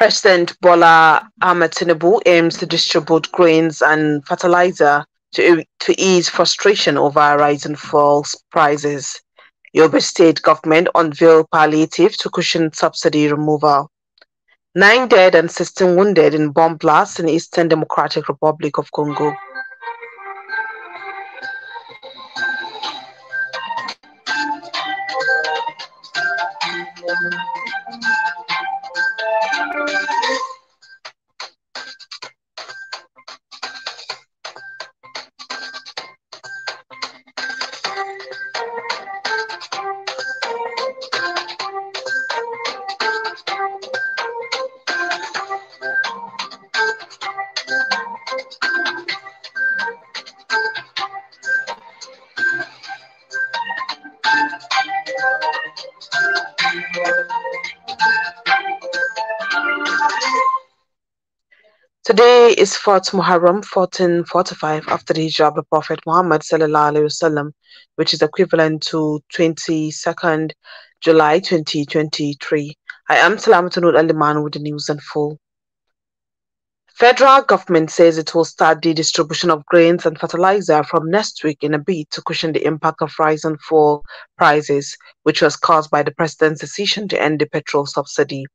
President Bola Ahmed Tinubu aims to distribute grains and fertilizer to ease frustration over rising fuel prices. Yobe State government unveiled palliative to cushion subsidy removal. 9 dead and 16 wounded in bomb blasts in Eastern Democratic Republic of Congo. Today is 4th Muharram 1445 after the Hijrah of the Prophet Muhammad sallallahu alaihi wasallam, which is equivalent to 22nd July 2023. I am Salamatanud Aliman with the news in full. Federal government says it will start the distribution of grains and fertilizer from next week in a bid to cushion the impact of rising fuel prices, which was caused by the president's decision to end the petrol subsidy.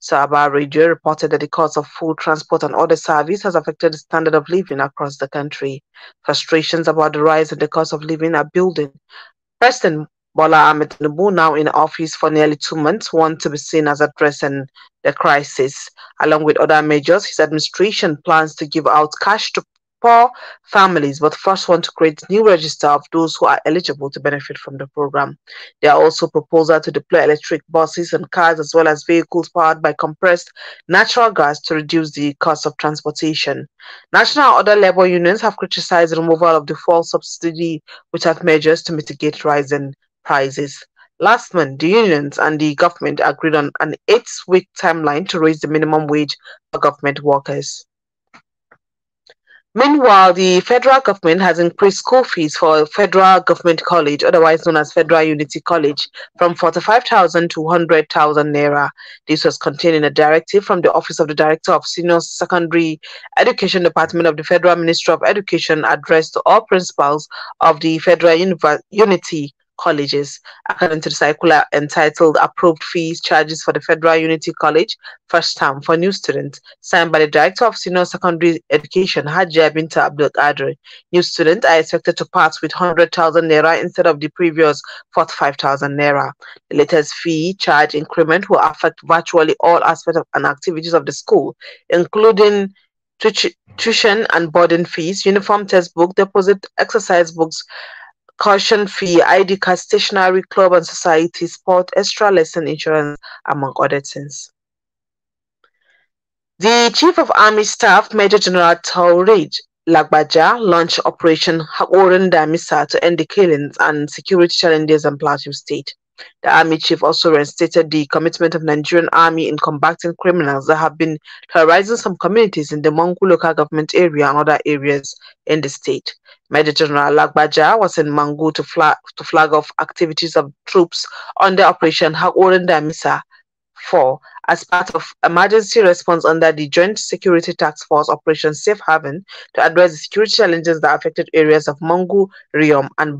Sawaba Radio reported that the cost of food, transport, and other service has affected the standard of living across the country. Frustrations about the rise in the cost of living are building. President Bola Ahmed Tinubu, now in office for nearly 2 months, wants to be seen as addressing the crisis. Along with other measures, his administration plans to give out cash to poor families, but first want to create a new register of those who are eligible to benefit from the program. There are also proposals to deploy electric buses and cars as well as vehicles powered by compressed natural gas to reduce the cost of transportation. National and other labor unions have criticized the removal of the fuel subsidy, which have measures to mitigate rising prices. Last month, the unions and the government agreed on an 8-week timeline to raise the minimum wage for government workers. Meanwhile, the federal government has increased school fees for Federal Government College, otherwise known as Federal Unity College, from 45,000 to 100,000 naira. This was contained in a directive from the Office of the Director of Senior Secondary Education Department of the Federal Ministry of Education, addressed to all principals of the Federal Unity Colleges. According to the circular entitled Approved Fees Charges for the Federal Unity College First Term for New Students, signed by the Director of Senior Secondary Education, Hajia Binta Abdul Qadir, new students are expected to pass with 100,000 naira instead of the previous 45,000 naira. The latest fee charge increment will affect virtually all aspects and activities of the school, including tuition and boarding fees, uniform, textbook, deposit, exercise books, caution fee, ID card, stationery, club and society, sport, extra lesson, insurance, among other things. The Chief of Army Staff, Major General Taoreed Lagbaja, launched Operation Hakoran Damisa to end the killings and security challenges in Plateau State. The Army Chief also reinstated the commitment of Nigerian Army in combating criminals that have been terrorizing some communities in the Mangu local government area and other areas in the state. Major General Lagbaja was in Mangu to flag off activities of troops under Operation Hakoran Damisa 4 as part of emergency response under the Joint Security Task Force Operation Safe Haven to address the security challenges that affected areas of Mangu, Riom, and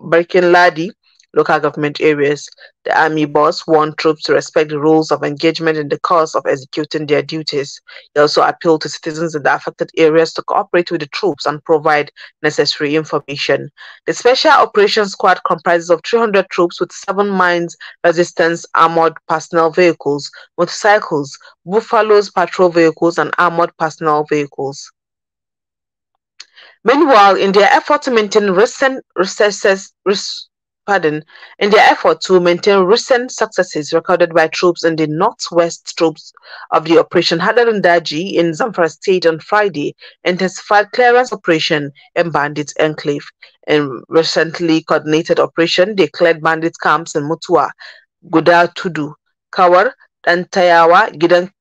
Barkinladi local government areas. The Army boss warned troops to respect the rules of engagement in the course of executing their duties. He also appealed to citizens in the affected areas to cooperate with the troops and provide necessary information. The Special Operations Squad comprises of 300 troops with 7 mines resistance armored personnel vehicles, motorcycles, buffaloes, patrol vehicles, and armored personnel vehicles. Meanwhile, in their effort to maintain recent successes recorded by troops in the Northwest, troops of the Operation Hadarin Daji in Zamfara State on Friday intensified clearance operation in Bandits Enclave. In recently coordinated operation, they cleared bandit camps in Mutua, Guda Tudu, Kawar, Dantayawa, Gidan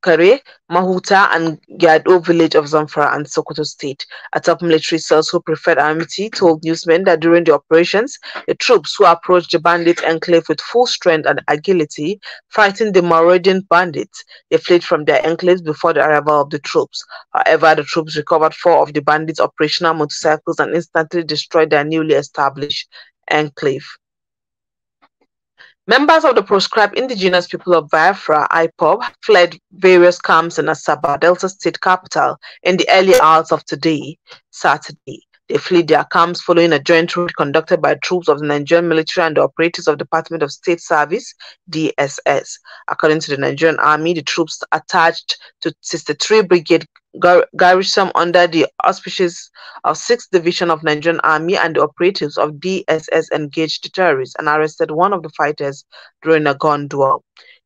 Kare, Mahuta, and Gyado village of Zamfara and Sokoto state. A top military source who preferred Amity told newsmen that during the operations, the troops who approached the bandit enclave with full strength and agility, fighting the marauding bandits. They fled from their enclaves before the arrival of the troops. However, the troops recovered 4 of the bandits' operational motorcycles and instantly destroyed their newly established enclave. Members of the proscribed indigenous people of Biafra, IPOB, fled various camps in Asaba, Delta State capital, in the early hours of today, Saturday. They fled their camps following a joint raid conducted by troops of the Nigerian military and the operatives of the Department of State Service, DSS. According to the Nigerian Army, the troops attached to 63 Brigade garrison under the auspices of 6th Division of Nigerian Army and the operatives of DSS engaged the terrorists and arrested one of the fighters during a gun duel.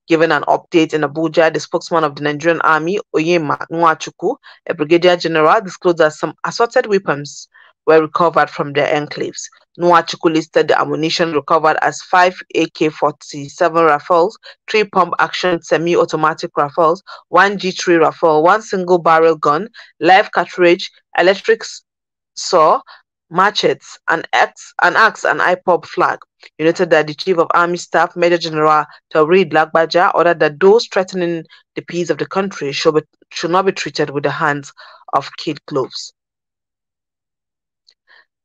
Given an update in Abuja, the spokesman of the Nigerian Army, Oyema Nwachukwu, a brigadier general, disclosed that some assorted weapons were recovered from their enclaves. Nwachukwu listed the ammunition recovered as 5 AK-47 rifles, 3 pump-action semi-automatic rifles, 1 G3 rifle, 1 single-barrel gun, live cartridge, electric saw, machetes, an axe, and IPOB flag. He noted that the Chief of Army Staff, Major General Taurid Lagbaja, ordered that those threatening the peace of the country should not be treated with the hands of kid gloves.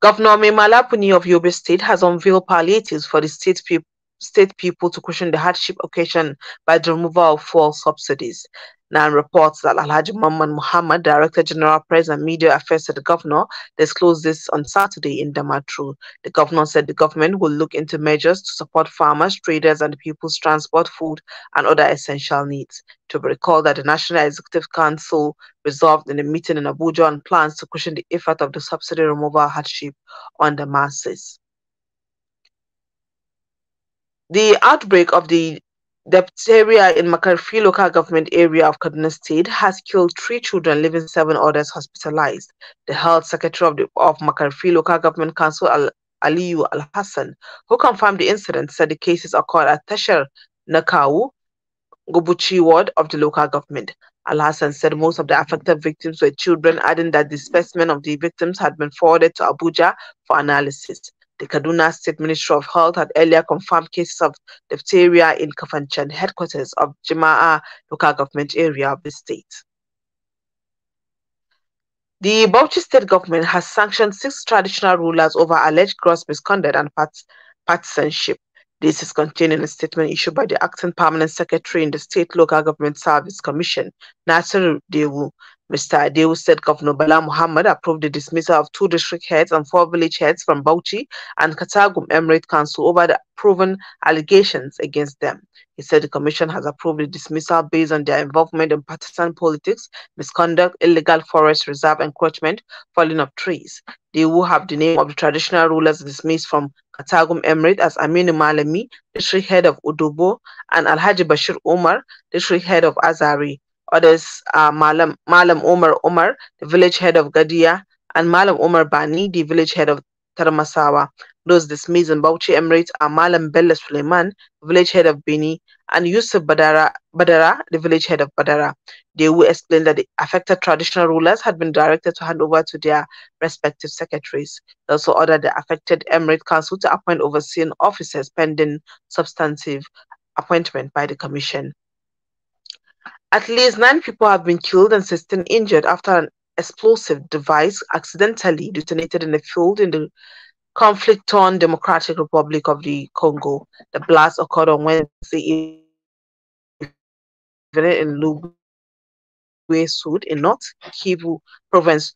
Governor Memala Puni of Yobe State has unveiled palliatives for the state people to cushion the hardship occasioned by the removal of fuel subsidies. Now reports that Alhaji Mamman Muhammad, Director General Press and Media Affairs at the governor, disclosed this on Saturday in Damaturu. The governor said the government will look into measures to support farmers, traders, and the people's transport, food, and other essential needs. To be recalled that the National Executive Council resolved in a meeting in Abuja on plans to cushion the effect of the subsidy removal hardship on the masses. The outbreak of the diphtheria in Makarfi local government area of Kaduna State has killed 3 children, leaving 7 others hospitalized. The health secretary of Makarfi local government council, Aliyu Al-Hassan, who confirmed the incident, said the cases occurred at Tashar Nakau, Gobuchi ward of the local government. Al-Hassan said most of the affected victims were children, adding that the specimen of the victims had been forwarded to Abuja for analysis. The Kaduna State Ministry of Health had earlier confirmed cases of diphtheria in Kafanchan, headquarters of Jima'a local government area of the state. The Bauchi state government has sanctioned 6 traditional rulers over alleged gross misconduct and partisanship. This is contained in a statement issued by the acting permanent secretary in the State Local Government Service Commission, Nasir Dewu. Mr. Dewu said Governor Bala Muhammad approved the dismissal of 2 district heads and 4 village heads from Bauchi and Katagum Emirate Council over the proven allegations against them. He said the commission has approved the dismissal based on their involvement in partisan politics, misconduct, illegal forest reserve encroachment, falling of trees. They will have the name of the traditional rulers dismissed from Katagum Emirate as Aminu Malami, district head of Udubo, and Alhaji Bashir Omar, district head of Azari. Others are Malam Omar, the village head of Gadia, and Malam Omar Bani, the village head of Taramasawa. Those dismissed in Bauchi Emirate are Malam Bello Suleiman, village head of Bini, and Yusuf Badara, the village head of Badara. They will explain that the affected traditional rulers had been directed to hand over to their respective secretaries. They also ordered the affected Emirate Council to appoint overseeing officers pending substantive appointment by the commission. At least 9 people have been killed and 16 injured after an explosive device accidentally detonated in a field in the conflict-torn Democratic Republic of the Congo. The blast occurred on Wednesday evening in Lubwe Sud in North Kivu Province,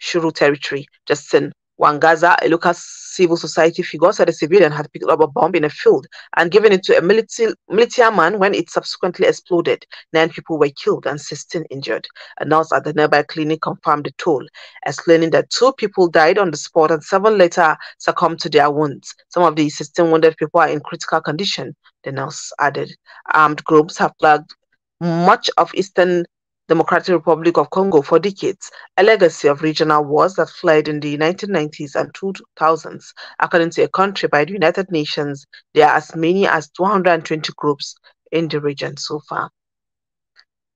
Shuru Territory. Justin Wangaza, a local civil society figure, said a civilian had picked up a bomb in a field and given it to a military man when it subsequently exploded. 9 people were killed and 16 injured. A nurse at the nearby clinic confirmed the toll, explaining that 2 people died on the spot and 7 later succumbed to their wounds. Some of the 16 wounded people are in critical condition, the nurse added. Armed groups have plagued much of Eastern Democratic Republic of Congo for decades, a legacy of regional wars that flared in the 1990s and 2000s. According to a country by the United Nations, there are as many as 220 groups in the region so far.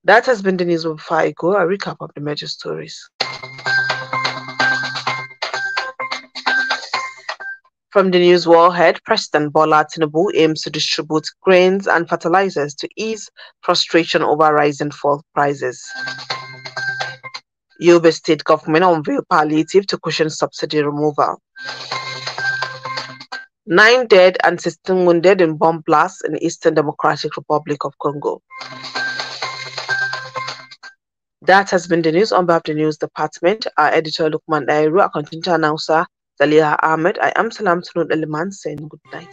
That has been the news. Before I go, a recap of the major stories. From the news warhead, President Bola Tinubu aims to distribute grains and fertilizers to ease frustration over rising fuel prices. Yobe State government unveiled palliative to cushion subsidy removal. 9 dead and 16 wounded in bomb blasts in Eastern Democratic Republic of Congo. That has been the news. On behalf of the news department, our editor Lukman Dairu, our content announcer Zaliha Ahmed, I am Salam Tunut Eliman saying good night.